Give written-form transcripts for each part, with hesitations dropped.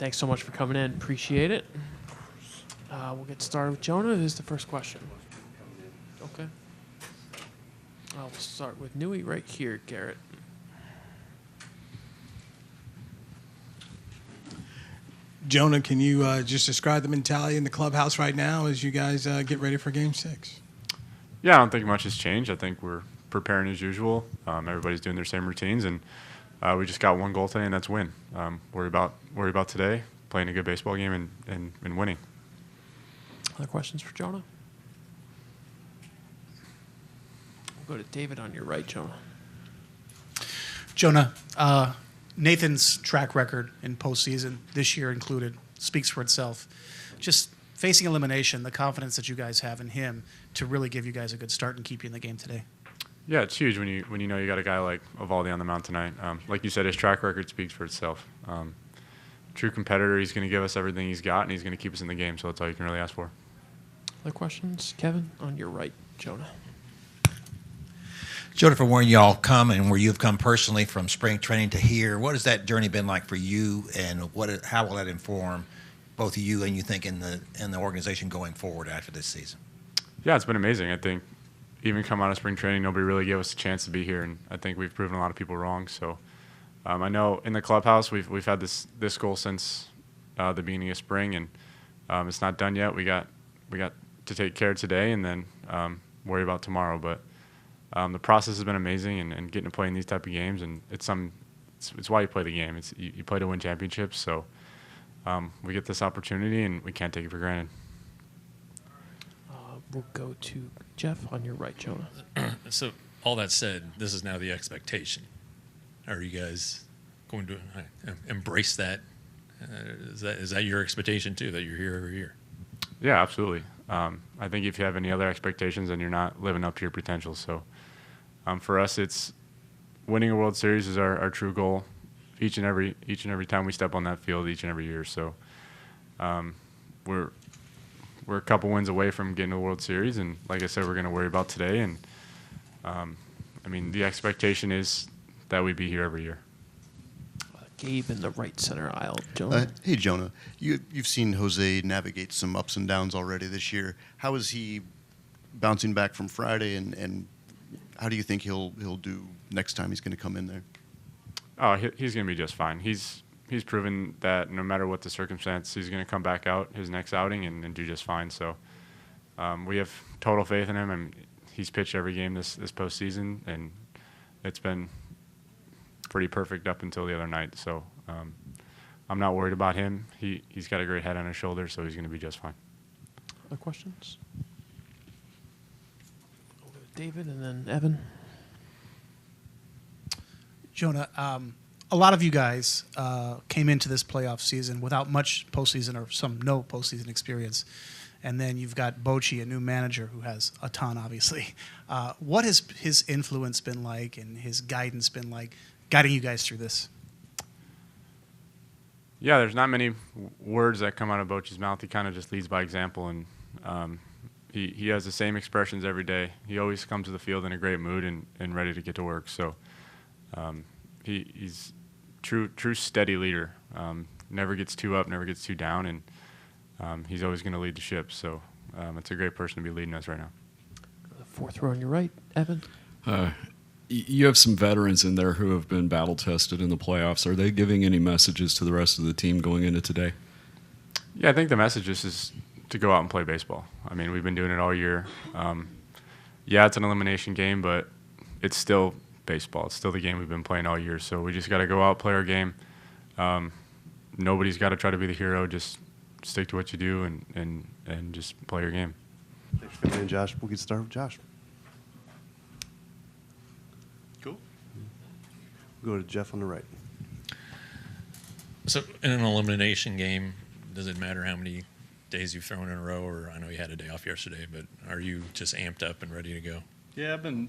thanks so much for coming in. Appreciate it. We'll get started with Jonah. Who's the first question? Okay. I'll start with Nui right here, Garrett. Jonah, can you just describe the mentality in the clubhouse right now as you guys get ready for Game 6? Yeah, I don't think much has changed. I think we're preparing as usual. Everybody's doing their same routines, and we just got one goal today, and that's win. Worry about today, playing a good baseball game, and winning. Other questions for Jonah? We'll go to David on your right, Jonah. Jonah, Nathan's track record in postseason, this year included, speaks for itself. Just facing elimination, the confidence that you guys have in him to really give you guys a good start and keep you in the game today. Yeah, it's huge when you know you got a guy like Eovaldi on the mound tonight. Like you said, his track record speaks for itself. True competitor, he's going to give us everything he's got, and he's going to keep us in the game, so that's all you can really ask for. Other questions? Kevin, on your right, Jonah. Jonah, from where y'all come and where you've come personally from spring training to here, what has that journey been like for you, and how will that inform both of you and you think in the organization going forward after this season? Yeah, it's been amazing. I think even come out of spring training, nobody really gave us a chance to be here, and I think we've proven a lot of people wrong. So I know in the clubhouse we've had this goal since the beginning of spring, and it's not done yet. We got to take care of today and then worry about tomorrow. But the process has been amazing, and getting to play in these type of games, and it's why you play the game. You play to win championships. So we get this opportunity, and we can't take it for granted. We'll go to Jeff on your right, Jonah. So all that said, this is now the expectation. Are you guys going to embrace that? Is that your expectation too, that you're here every year? Yeah, absolutely. I think if you have any other expectations, then you're not living up to your potential. So for us, it's winning a World Series is our true goal each and every time we step on that field, each and every year. So we're a couple wins away from getting to the World Series, and like I said, we're going to worry about today. And the expectation is that we be here every year. Gabe in the right center aisle, Jonah. Hey, Jonah, you've seen Jose navigate some ups and downs already this year. How is he bouncing back from Friday, and how do you think he'll do next time he's going to come in there? Oh, he's going to be just fine. He's proven that no matter what the circumstance, he's going to come back out his next outing and do just fine. So we have total faith in him, and he's pitched every game this postseason, and it's been pretty perfect up until the other night. So I'm not worried about him. He's got a great head on his shoulder, so he's going to be just fine. Other questions? We'll go to David and then Evan. Jonah, a lot of you guys came into this playoff season without much postseason or no postseason experience. And then you've got Bochy, a new manager who has a ton, obviously. What has his influence been like and his guidance been like guiding you guys through this? Yeah, there's not many words that come out of Bochy's mouth. He kind of just leads by example, and he has the same expressions every day. He always comes to the field in a great mood and ready to get to work. So he's true steady leader. Never gets too up, never gets too down, and he's always going to lead the ship. So it's a great person to be leading us right now. The fourth row on your right, Evan. You have some veterans in there who have been battle tested in the playoffs. Are they giving any messages to the rest of the team going into today? Yeah, I think the message is to go out and play baseball. I mean, we've been doing it all year. Yeah, it's an elimination game, but it's still baseball. It's still the game we've been playing all year. So we just got to go out, play our game. Nobody's got to try to be the hero. Just stick to what you do and just play your game. Thanks for coming in, Josh. We'll get started with Josh. Cool. We'll go to Jeff on the right. So in an elimination game, does it matter how many days you've thrown in a row? Or I know you had a day off yesterday, but are you just amped up and ready to go? Yeah, I've been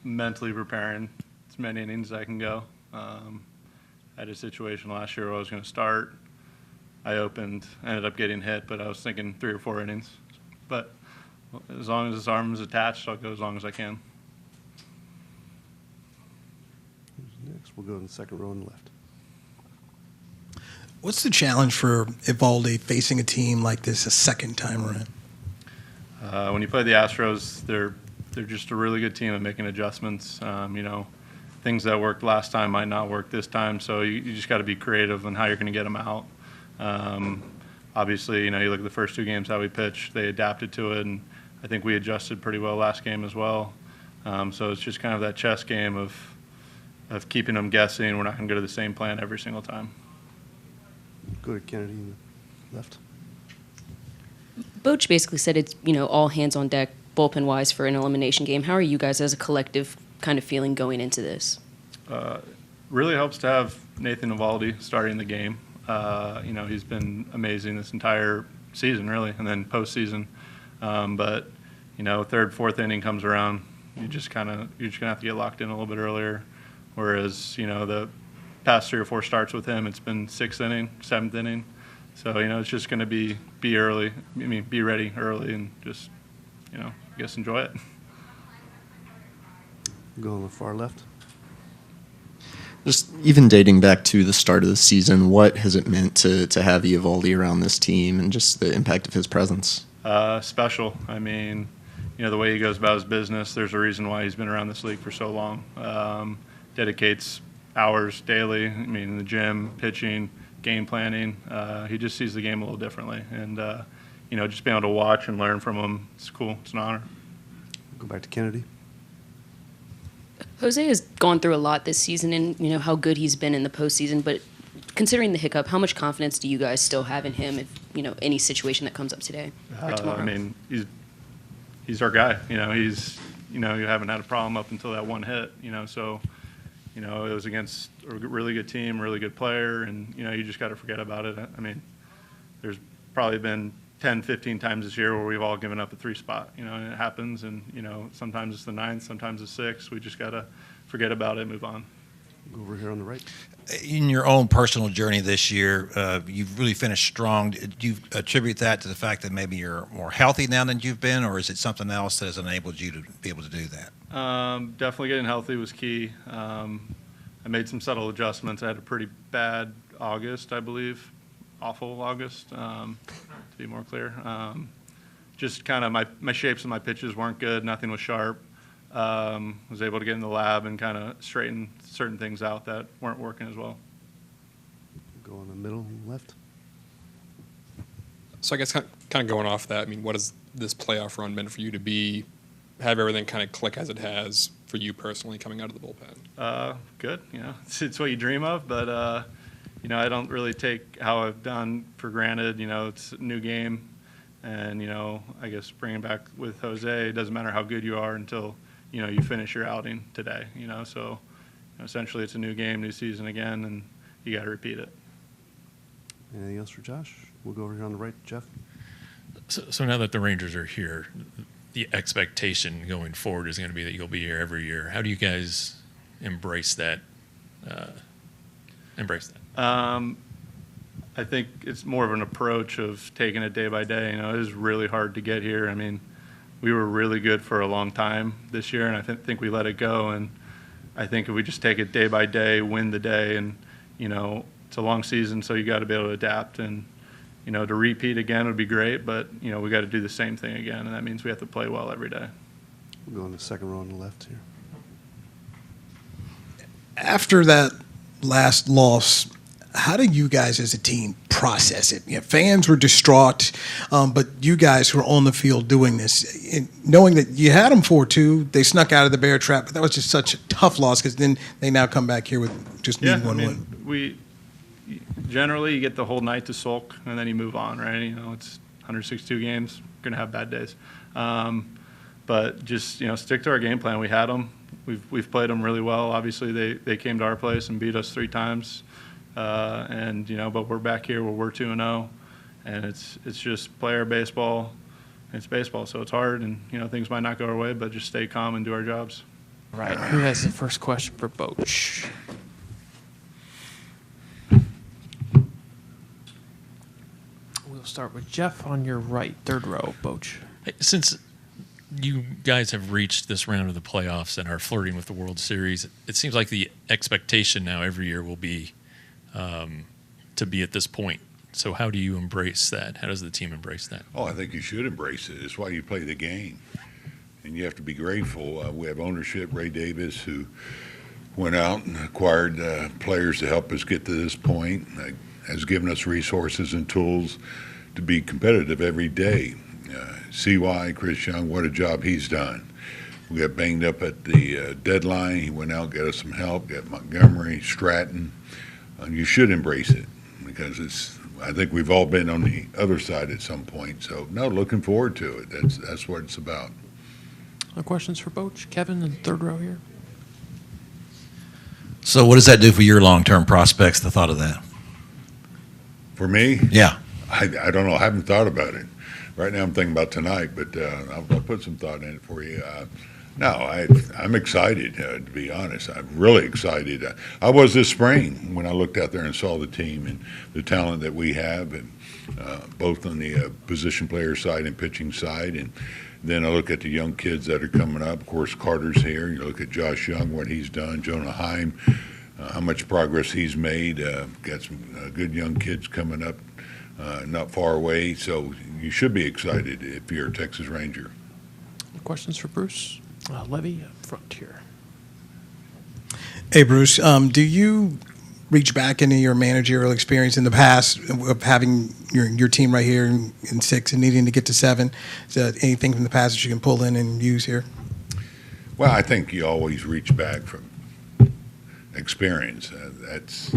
mentally preparing as many innings as I can go. I had a situation last year where I was going to start. I ended up getting hit, but I was thinking 3 or 4 innings. But as long as his arm is attached, I'll go as long as I can. Next, we'll go in the second row on the left. What's the challenge for Evaldi facing a team like this a second time around? When you play the Astros, they're just a really good team at making adjustments. Things that worked last time might not work this time, so you just got to be creative on how you're going to get them out. Obviously, you look at the first two games, how we pitched, they adapted to it, and I think we adjusted pretty well last game as well. So it's just kind of that chess game of keeping them guessing. We're not going to go to the same plan every single time. Go to Kennedy in the left. Boch basically said it's, all hands on deck, bullpen-wise, for an elimination game. How are you guys as a collective kind of feeling going into this? Really helps to have Nathan Evaldi starting the game. He's been amazing this entire season, really, and then postseason. But third, fourth inning comes around, you're just gonna have to get locked in a little bit earlier. Whereas the past 3 or 4 starts with him, it's been 6th inning, 7th inning. So it's just going to be early. Be ready early and just I guess enjoy it. Go on the far left. Just even dating back to the start of the season, what has it meant to have Evaldi around this team and just the impact of his presence? Special. The way he goes about his business, there's a reason why he's been around this league for so long. Dedicates hours daily, in the gym, pitching, game planning. He just sees the game a little differently. And, just being able to watch and learn from him, it's cool. It's an honor. Go back to Kennedy. Jose has gone through a lot this season and, how good he's been in the postseason. But considering the hiccup, how much confidence do you guys still have in him if, any situation that comes up today or tomorrow? He's our guy. He's, you haven't had a problem up until that one hit, so – it was against a really good team, really good player, and, you just got to forget about it. There's probably been 10, 15 times this year where we've all given up a 3 spot, and it happens, and, sometimes it's the 9th, sometimes it's 6th. We just got to forget about it, move on. Go over here on the right. In your own personal journey this year, you've really finished strong. Do you attribute that to the fact that maybe you're more healthy now than you've been, or is it something else that has enabled you to be able to do that? Definitely getting healthy was key. I made some subtle adjustments. I had a pretty bad August, I believe. Awful August, to be more clear. Just kind of my shapes and my pitches weren't good. Nothing was sharp. Was able to get in the lab and kind of straighten certain things out that weren't working as well. Go on the middle left. So I guess kind of going off that, what has this playoff run meant for you to have everything kind of click as it has for you personally coming out of the bullpen? Good. It's what you dream of, but I don't really take how I've done for granted. It's a new game, and I guess bringing back with Jose, it doesn't matter how good you are until you finish your outing today. So essentially it's a new game, new season again, and you got to repeat it. Anything else for Josh? We'll go over here on the right, Jeff. So now that the Rangers are here, the expectation going forward is going to be that you'll be here every year. How do you guys embrace that? I think it's more of an approach of taking it day by day. It is really hard to get here. We were really good for a long time this year, and I think we let it go. And I think if we just take it day by day, win the day, and it's a long season, so you got to be able to adapt. And to repeat again would be great, but we got to do the same thing again, and that means we have to play well every day. We'll go on the second row on the left here. After that last loss, how do you guys as a team process it? Fans were distraught, but you guys who are on the field doing this, knowing that you had them 4-2, they snuck out of the bear trap, but that was just such a tough loss because then they now come back here with just needing one win. Generally, you get the whole night to sulk, and then you move on, right? It's 162 games. You're going to have bad days. But just, stick to our game plan. We had them. We've played them really well. Obviously, they came to our place and beat us 3 times. But we're back here where we're 2-0. And it's just player baseball. It's baseball, so it's hard. And, things might not go our way, but just stay calm and do our jobs. All right. Who has the first question for Boch? We'll start with Jeff on your right, third row, Boch. Since you guys have reached this round of the playoffs and are flirting with the World Series, it seems like the expectation now every year will be to be at this point. So how do you embrace that? How does the team embrace that? Oh, I think you should embrace it. It's why you play the game. And you have to be grateful. We have ownership, Ray Davis, who went out and acquired players to help us get to this point, has given us resources and tools to be competitive every day. CY, Chris Young, what a job he's done. We got banged up at the deadline. He went out, got us some help, got Montgomery, Stratton. You should embrace it because I think we've all been on the other side at some point. So, no, looking forward to it. That's what it's about. Other questions for Boch? Kevin in the third row here. So what does that do for your long-term prospects, the thought of that? For me? Yeah. I don't know. I haven't thought about it. Right now I'm thinking about tonight, but I'll put some thought in it for you. No, I'm excited, to be honest. I'm really excited. I was this spring when I looked out there and saw the team and the talent that we have, and both on the position player side and pitching side. And then I look at the young kids that are coming up. Of course, Carter's here. You look at Josh Young, what he's done. Jonah Heim, how much progress he's made. Got some good young kids coming up not far away. So you should be excited if you're a Texas Ranger. Questions for Bruce? Levy up front here. Hey, Bruce, do you reach back into your managerial experience in the past of having your team right here in 6 and needing to get to 7? Is there anything from the past that you can pull in and use here? Well, I think you always reach back from experience. That's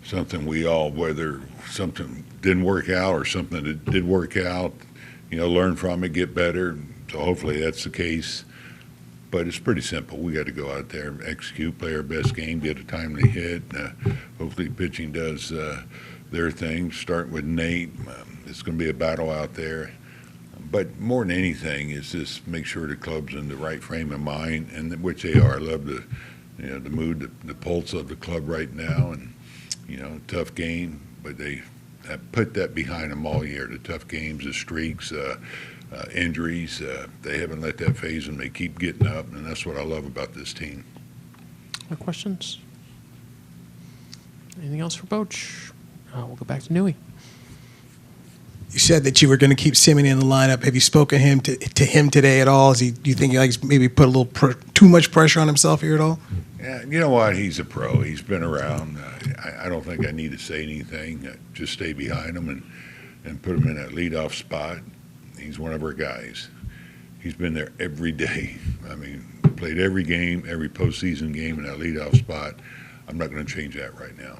something we all, whether something didn't work out or something that did work out, learn from it, get better. So hopefully that's the case. But it's pretty simple. We got to go out there, execute, play our best game, get a timely hit. Hopefully pitching does their thing. Start with Nate. It's going to be a battle out there. But more than anything is just make sure the club's in the right frame of mind, and which they are. I love the mood, the pulse of the club right now, and tough game. But they have put that behind them all year. The tough games, the streaks. Injuries, they haven't let that phase them. They keep getting up, and that's what I love about this team. Other questions? Anything else for Boch? We'll go back to Newey. You said that you were going to keep Simeon in the lineup. Have you spoken to him today at all? Do you think he's maybe put a little too much pressure on himself here at all? Yeah, you know what? He's a pro. He's been around. I don't think I need to say anything. Just stay behind him and put him in that leadoff spot. He's one of our guys. He's been there every day. I mean, played every game, every postseason game in that leadoff spot. I'm not going to change that right now.